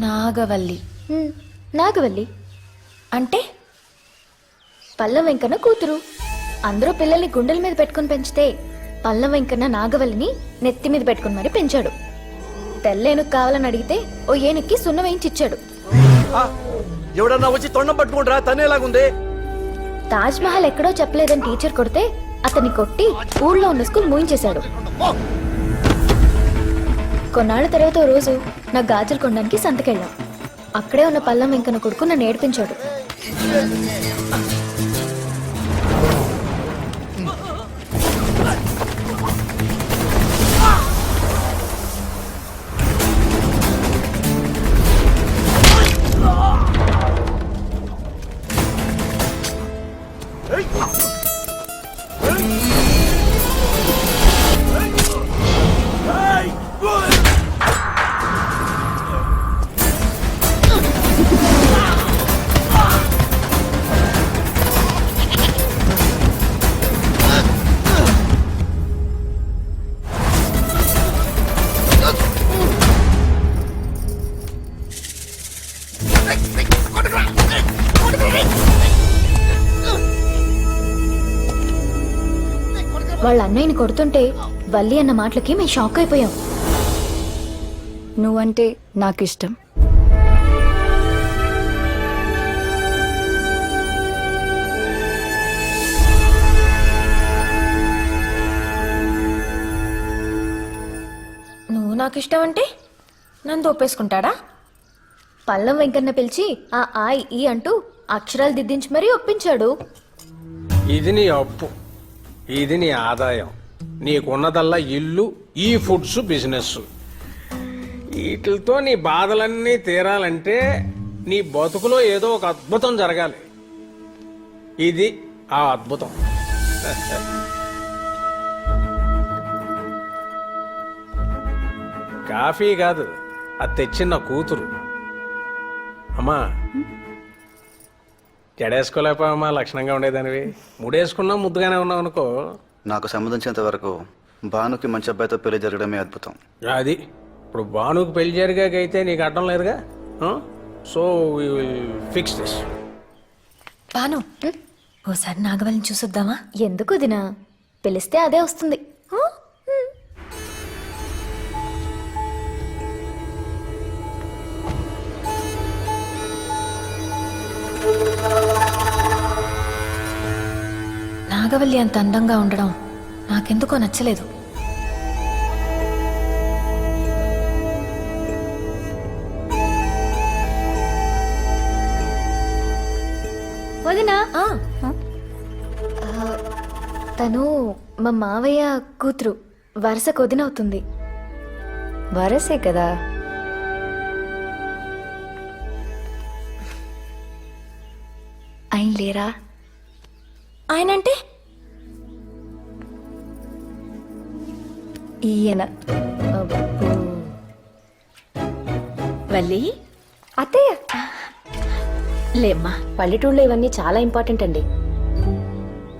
నాగవల్లి నాగవల్లి అంటే పల్లం వెంకన్న కూతురు. అందరూ పిల్లల్ని గుండెల మీద పెట్టుకుని పెంచితే పల్లం వెంకన్న నాగవల్లిని నెత్తి మీద పెట్టుకుని మరి పెంచాడు. తెల్లేనుకు కావాలని అడిగితే ఓ ఏనుక్కి సున్నం వేయించిచ్చాడు. ఎవడన్నా వచ్చి తొండం పట్టుకుంటారా తనేలాగుంది. తాజ్ మహల్ ఎక్కడో చెప్పలేదని టీచర్ కొడితే అతన్ని కొట్టి ఊళ్ళో ఉన్న స్కూల్ మూయించేశాడు. కొన్నాళ్ల తర్వాత ఓ రోజు నా గాజులు కొనడానికి సంతకెళ్ళాం. అక్కడే ఉన్న పల్లం వెంకన్న కొడుకు నన్ను ఏడిపించాడు. వాళ్ళ అన్నయ్యని కొడుతుంటే వల్లి అన్న మాటలకి మేము షాక్ అయిపోయాం. నువ్వంటే నాకు ఇష్టం. నువ్వు నాకు ఇష్టం అంటే నన్ను ఒప్పేసుకుంటాడా? పల్లం వెంకన్న పిలిచి ఆ ఈ అంటూ అక్షరాలు దిద్దించి మరీ ఒప్పించాడు. ఇది నీ అప్పు, ఇది నీ ఆదాయం. నీకున్నదల్లా ఇల్లు, ఈ ఫుడ్స్, బిజినెస్. వీటితో నీ బాధలన్నీ తీరాలంటే నీ బతుకులో ఏదో ఒక అద్భుతం జరగాలి. ఇది ఆ అద్భుతం. కాఫీ కాదు, అది తెచ్చిన కూతురు. అమ్మా, జడేసుకోలేకపోయామా? లక్షణంగా ఉండేదానివి. ముడేసుకున్నా ముద్దుగానే ఉన్నావు అనుకో. నాకు సంబంధించినంత వరకు భానుకి మంచి అబ్బాయితో పెళ్లి జరగడమే అద్భుతం. అది ఇప్పుడు భానుకి పెళ్లి జరిగాకైతే నీకు అడ్డం లేదుగా. So we will fix this. Banu, ఓసారి నాగవల్లిని చూసొద్దామా? ఎందుకు దినా? పిలిస్తే అదే వస్తుంది. నాగవల్లి అంత అందంగా ఉండడం నాకెందుకో నచ్చలేదు. వదినా, తను మా మావయ్య కూతురు. వరుసకు వదినవుతుంది. వరసే కదా. ఆయన లేరా? ఆయనంటే ఈయన. వల్లి అత్తయ్య. లేమ్మా, పల్లెటూళ్ళలో ఇవన్నీ చాలా ఇంపార్టెంట్ అండి.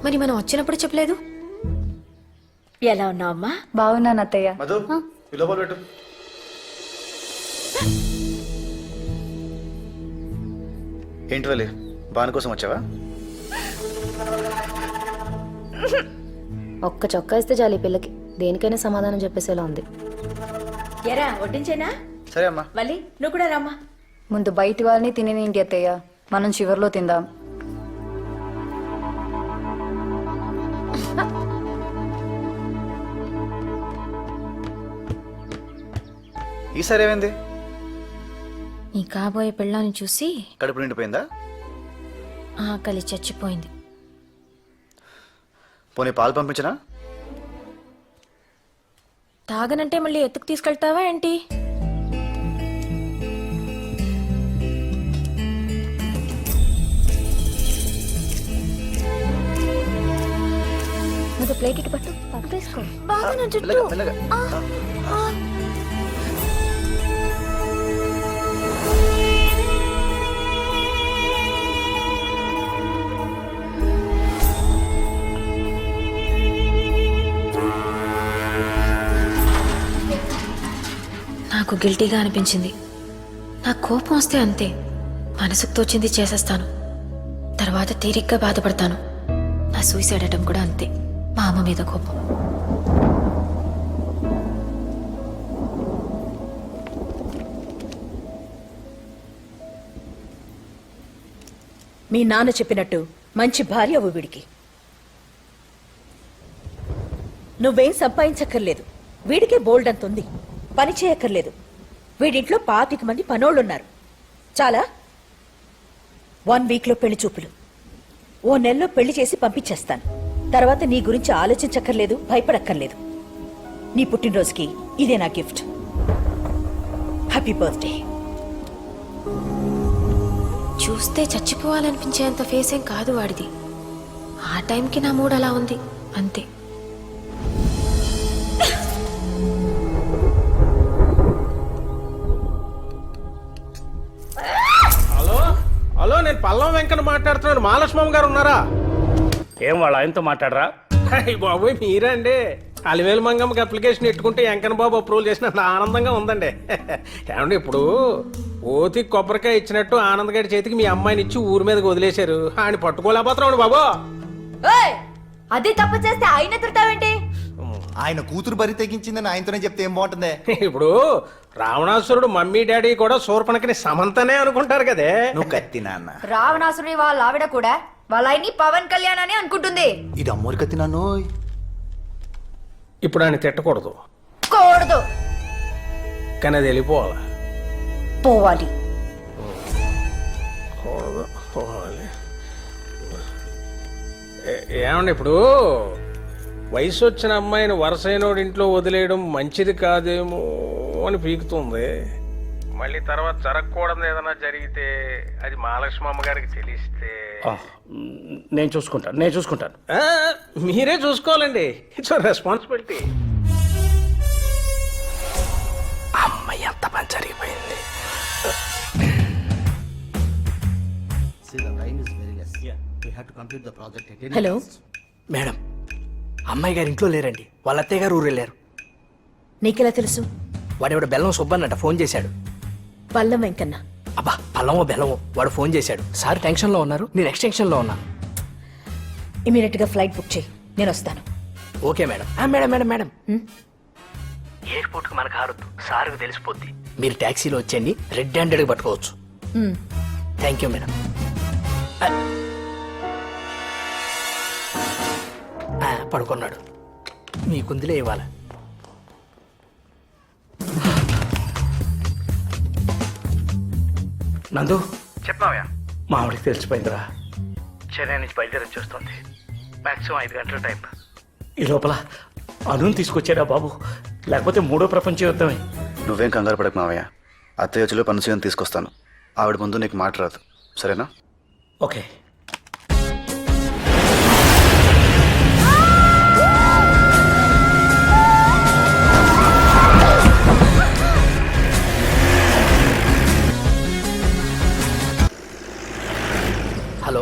మరి మనం వచ్చినప్పుడు చెప్పలేదు. ఎలా ఉన్నావమ్మా? బాగున్నాను అత్తయ్య. మధు, ఈ లోపల పెట్టు. ఏంటి వెళ్ళి భాను కోసం వచ్చావా? ఒక్క చొక్కా ఇస్తే చాలు ఈ పిల్లకి. దేనికైనా సమాధానం చెప్పేసేలా ఉంది. ఎరా వడ్డించేనా? సరే అమ్మా. వల్లి, నువ్వు కూడా రమ్మా. ముందు బయటి వాళ్ళని తినేనేంటి అత్తయ్య, మనం చివర్లో తిందాం. ఈసారి ఏమైంది? నీ కాబోయే పెళ్ళాన్ని చూసి కడుపు నిండిపోయిందా? ఆకలి చచ్చిపోయింది. పోనీ పాలు పంపించనా? తాగనంటే మళ్ళీ ఎత్తుకు తీసుకెళ్తావా ఏంటి? ప్లేట్ ఇటు పట్టు, పట్టు తీసుకో. బాగా నా జుట్టు. మెల్లగా, మెల్లగా. నాకు గిల్టీగా అనిపించింది. నాకు కోపం వస్తే అంతే, మనసుకు తోచింది చేసేస్తాను. తర్వాత తీరిగ్గా బాధపడతాను. నా సూసైడ్ అటెంప్ట్ కూడా అంతే, మా అమ్మ మీద కోపం. మీ నాన్న చెప్పినట్టు మంచి భార్య అవ్వు వీడికి. నువ్వేం సంపాదించక్కర్లేదు, వీడికే బోల్డ్ అంత ఉంది. పని చేయక్కర్లేదు. వీడింట్లో 25 మంది పనోళ్ళున్నారు. చాలా 1 వీక్లో పెళ్లి చూపులు, ఓ నెలలో పెళ్లి చేసి పంపించేస్తాను. తర్వాత నీ గురించి ఆలోచించక్కర్లేదు, భయపడక్కర్లేదు. నీ పుట్టినరోజుకి ఇదే నా గిఫ్ట్. Happy birthday. చూస్తే చచ్చిపోవాలనిపించేంత ఫేస్ ఏం కాదు వాడిది. ఆ టైంకి నా మూడ్ అలా ఉంది అంతే. హలో హలో, నేను పల్లం వెంకన్న మాట్లాడుతున్నాను. మహాలక్ష్మమ్మ గారు ఉన్నారా? ఏం వాళ్ళ ఆయనతో మాట్లాడరా? అయ్య బాబోయ్, మీరే అండి. అలివేలు మంగమ్మకి అప్లికేషన్ ఎట్టుకుంటే వెంకన్న బాబు అప్రూవల్ చేసినంత ఆనందంగా ఉందండి. ఏమండి, ఇప్పుడు ఓతి కొబ్బరికాయ ఇచ్చినట్టు ఆనంద్ గారి చేతికి మీ అమ్మాయిని ఇచ్చి ఊరి మీదకి వదిలేశారు. ఆయన పట్టుకోలేకపోతున్నాడు బాబు. అదే తప్పు చేస్తే ఆయన తిడతావేంటి? ఆయన కూతురు బరి తెగించిందని ఆయనతోనే చెప్తే ఏం బాగుంటుంది? ఇప్పుడు రావణాసురుడు మమ్మీ డాడీ కూడా శూర్పణఖని సమంతనే అనుకుంటారు కదే. నువ్వు కత్తి నాన్న. రావణాసుడి వాళ్ళ ఆవిడ కూడా వాళ్ళ ఆయన్ని పవన్ కళ్యాణ్ అని అనుకుంటుంది. ఇది అమ్మోరు కత్తి నాన్న. ఇప్పుడు ఆయన తిట్టకూడదు, కూడదు, కానీ అది వెళ్ళిపోవాలి. పోవాలి. పోవాలి. ఏమండి, ఇప్పుడు వయసు వచ్చిన అమ్మాయిని వరసైనోడి ఇంట్లో వదిలేయడం మంచిది కాదేమో అని పీకుతుంది. మళ్ళీ తర్వాత జరగకూడదు ఏదైనా జరిగితే అది మహాలక్ష్మమ్మ గారికి తెలిస్తే నేను చూసుకుంటాను. మీరే చూసుకోవాలండి. It's responsibility. అమ్మాయి ఎంత పని జరిగిపోయింది. హలో మేడం, అమ్మాయి గారు ఇంట్లో లేరండి. వాళ్ళ అత్తయ్య గారు ఊరు వెళ్ళారు. నీకెలా తెలుసు? వాడెవడ బెల్లం సుబ్బన్నట ఫోన్ చేశాడు. పల్లం వెంకన్న. అబ్బా, పల్లమో బెల్లమో వాడు ఫోన్ చేశాడు. సార్ టెన్షన్ లో ఉన్నారు, నేను ఎక్స్టెన్షన్ లో ఉన్నాను. ఇమీడియట్ గా ఫ్లైట్ బుక్ చేయి, నేను వస్తాను. Okay madam. Madam madam madam, airport కు మనకు హారొద్దు, సార్కు తెలిసిపోద్ది. మీరు ట్యాక్సీలో వచ్చేయండి, రెడ్ హ్యాండెడ్ గా పట్టుకోవచ్చు. Thank you madam. పడుకున్నాడు. మీకుందిలే ఇవ్వాల. నందు, చెప్పావా? మా ఆవిడకి తెలిసిపోయిందిరా. చెన్నై నుంచి బయలుదేరి చూస్తుంది. మాక్సిమం 5 గంటల టైం. ఈ లోపల అనుని తీసుకొచ్చారా బాబు, లేకపోతే మూడో ప్రపంచ యుద్ధమే. నువ్వేం కంగారు పడకు మావయ్య. అత్తయ్య వచ్చి పనుసీని తీసుకొస్తాను. ఆవిడ ముందు నీకు మాట రాదు, సరేనా? ఓకే. హలో,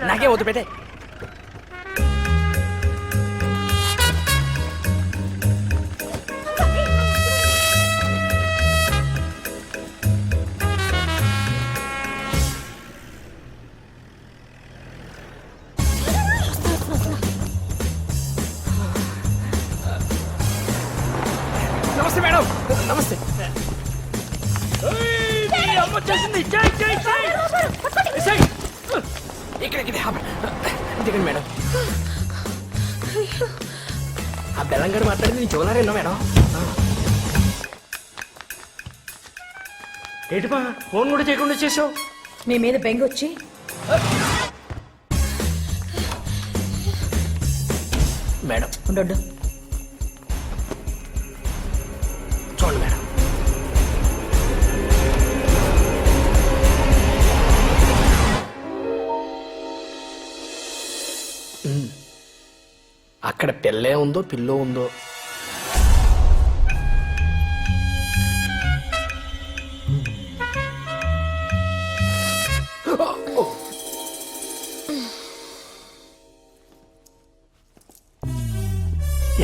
నాకేం వద్దు పెట్టే. నమస్తే మేడం. నమస్తే. ఇక్కడ దిగండి మేడం. ఆ బెల్లంగాడు మాట్లాడింది నీ చెవులారేనా మేడం? ఏంటిపా ఫోన్ కూడా చేయకుండా చేసావు? మీ మీద బెంగ వచ్చి మేడం ఉండు. చూడండి మేడం. అక్కడ పిల్లే ఉందో పిల్లో ఉందో.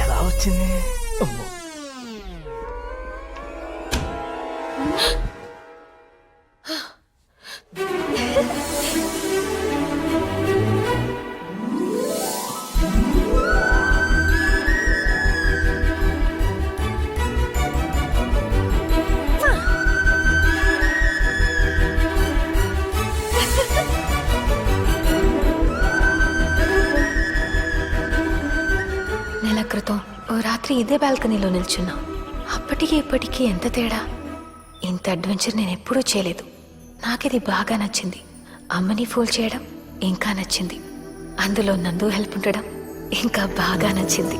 ఎలా వచ్చింది? అమ్మో. ఓ రాత్రి ఇదే బాల్కనీలో నిల్చున్నా. అప్పటికి ఇప్పటికీ ఎంత తేడా. ఇంత అడ్వెంచర్ నేను ఎప్పుడూ చేయలేదు. నాకిది బాగా నచ్చింది. అమ్మని ఫోల్ చేయడం ఇంకా నచ్చింది. అందులో నందు హెల్ప్ ఉండడం ఇంకా బాగా నచ్చింది.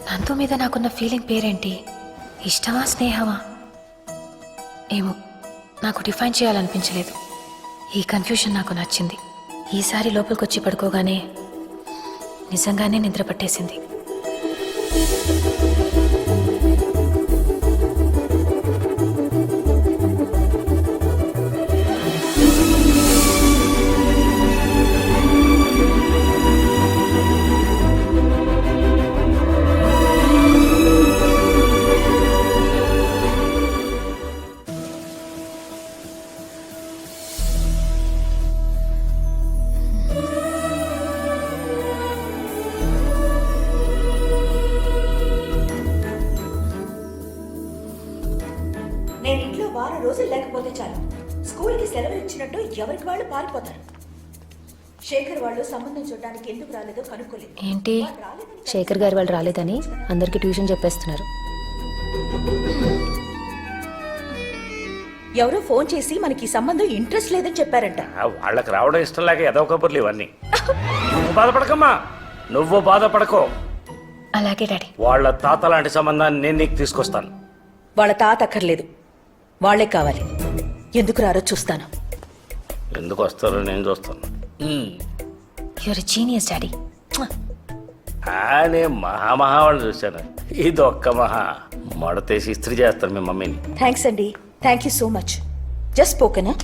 నందు మీద నాకున్న ఫీలింగ్ పేరేంటి? ఇష్టమా, స్నేహమా? ఏమో, నాకు డిఫైన్ చేయాలనిపించలేదు. ఈ కన్ఫ్యూషన్ నాకు నచ్చింది. ఈసారి లోపలికొచ్చి పడుకోగానే నిజంగానే నిద్ర పట్టేసింది. నేను ఇంట్లో వారం రోజులు లేకపోతే చాలు స్కూల్కి సెలవు ఇచ్చినట్టు ఎవరికి వాళ్ళు పారిపోతారు. శేఖర్ వాళ్ళు సంబంధం చూడడానికి ఎందుకు రాలేదో కనుక్కోలేదు. ఏంటి, శేఖర్ గారు వాళ్ళు రాలేదని అందరికీ ట్యూషన్ చెప్పేస్తున్నారు. ఎవరో ఫోన్ చేసి మనకి ఈ సంబంధం ఇంట్రెస్ట్ లేదని చెప్పారంట. వాళ్ళకి రావడం ఇష్టం లేక ఏదో కబుర్లు ఇవన్నీ. నువ్వు బాధపడకమ్మా, నువ్వు బాధపడకో. అలాగే డాడీ. వాళ్ళ తాత లాంటి సంబంధాన్ని నేను నీకు తీసుకొస్తాను. వాళ్ళ తాత అక్కర్లేదు, వాళ్లే కావాలి. ఎందుకు రారో చూస్తాను. ఎందుకు వస్తారో నేను చూస్తాను. Your genius daddy. నేను మహా వాళ్ళు చూశాను. ఇది ఒక్క మహా మడతేసి ఇస్త్రీ చేస్తాను మీ మమ్మీని. థ్యాంక్స్ అండి, thank you so much. Just స్పోకెనా?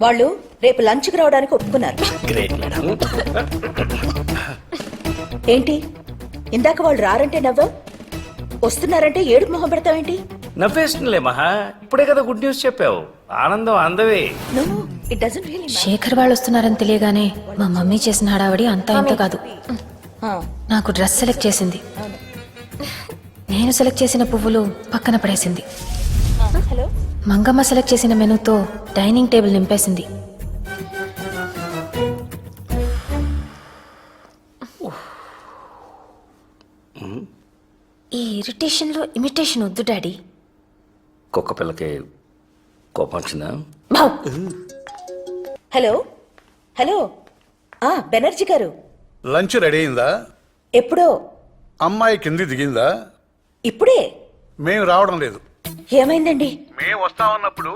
వాళ్ళు రేపు లంచ్కి రావడానికి ఒప్పుకున్నారు. Great madam. ఏంటి ఇందాక వాళ్ళు రారంటే నవ్వా, వస్తున్నారంటే ఏడుపు మొహం పెడతావేంటి? నవ్వేస్తుందిలే మహా, ఇప్పుడే కదా గుడ్ న్యూస్ చెప్పావు. ఆనందం అందవే. No, it doesn't really. Shekhar వాళ్ళు వస్తున్నారని తెలియగానే మా మమ్మీ చేసిన హడావడి అంతా ఇంత కాదు. నాకు డ్రెస్ సెలెక్ట్ చేసింది. నేను సెలెక్ట్ చేసిన పువ్వులు పక్కన పడేసింది. హలో, మంగమ్మ సెలెక్ట్ చేసిన మెనూతో డైనింగ్ టేబుల్ నింపేసింది. ఈ ఇరిటేషన్లో ఇమిటేషన్ వద్దు డాడీ. కుక్క పిల్లకి కోపం వచ్చిందా? హలో హలో, బెనర్జీ గారు. లంచ్ రెడీ అయిందా? ఎప్పుడో. అమ్మాయి కింది దిగిందా? ఇప్పుడే. మేము రావడం లేదు. ఏమైందండి? మేము వస్తామన్నప్పుడు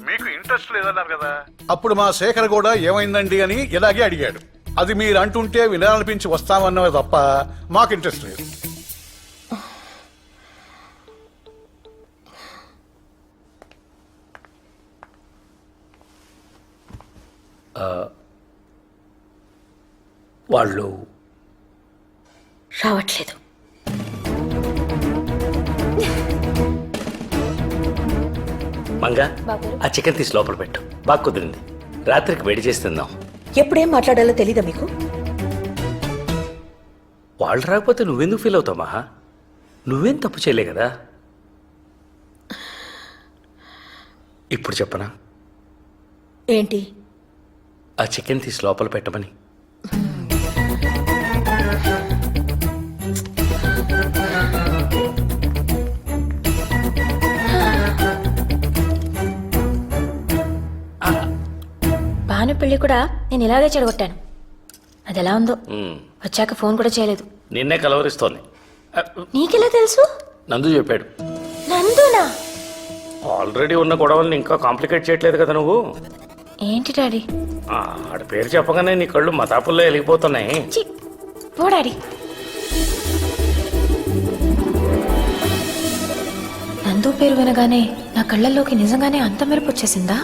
మీకు ఇంట్రెస్ట్ లేదన్నారు కదా. అప్పుడు మా శేఖర్ కూడా ఏమైందండి అని ఇలాగే అడిగాడు. అది మీరు అంటుంటే వినాలనిపించి వస్తామన్నది తప్ప మాకు ఇంట్రెస్ట్ లేదు. వాళ్ళు రావట్లేదు. మంగా, ఆ చికెన్ తీసి లోపల పెట్టు. బాగా కుదిరింది. రాత్రికి వేడి చేసి తిందాం. ఎప్పుడేం మాట్లాడాలో తెలీదా మీకు? వాళ్ళు రాకపోతే నువ్వెందుకు ఫీల్ అవుతావు మహా? నువ్వేం తప్పు చేయలే కదా. ఇప్పుడు చెప్పనా? ఏంటి? ఆ చికెన్ తీసి లోపల పెట్టమని. భాను పెళ్లి కూడా నేను ఇలాగే చెడగొట్టాను. అది ఎలా ఉందో. వచ్చాక ఫోన్ కూడా చేయలేదు. నిన్నే కలవరిస్తోంది. నీకెలా తెలుసు? నందు చెప్పాడు. నందునా? ఆల్రెడీ ఉన్న గొడవల్ని ఇంకా కాంప్లికేట్ చేయట్లేదు కదా నువ్వు. ఏంటి డాడీ? ఆడ పేరు చెప్పగానే నీ కళ్ళు మతాపుల్లో వెలిగిపోతున్నాయి. పో డాడీ. నందు పేరు వినగానే నా కళ్ళల్లోకి నిజంగానే అంత మెరుపు వచ్చేసిందా?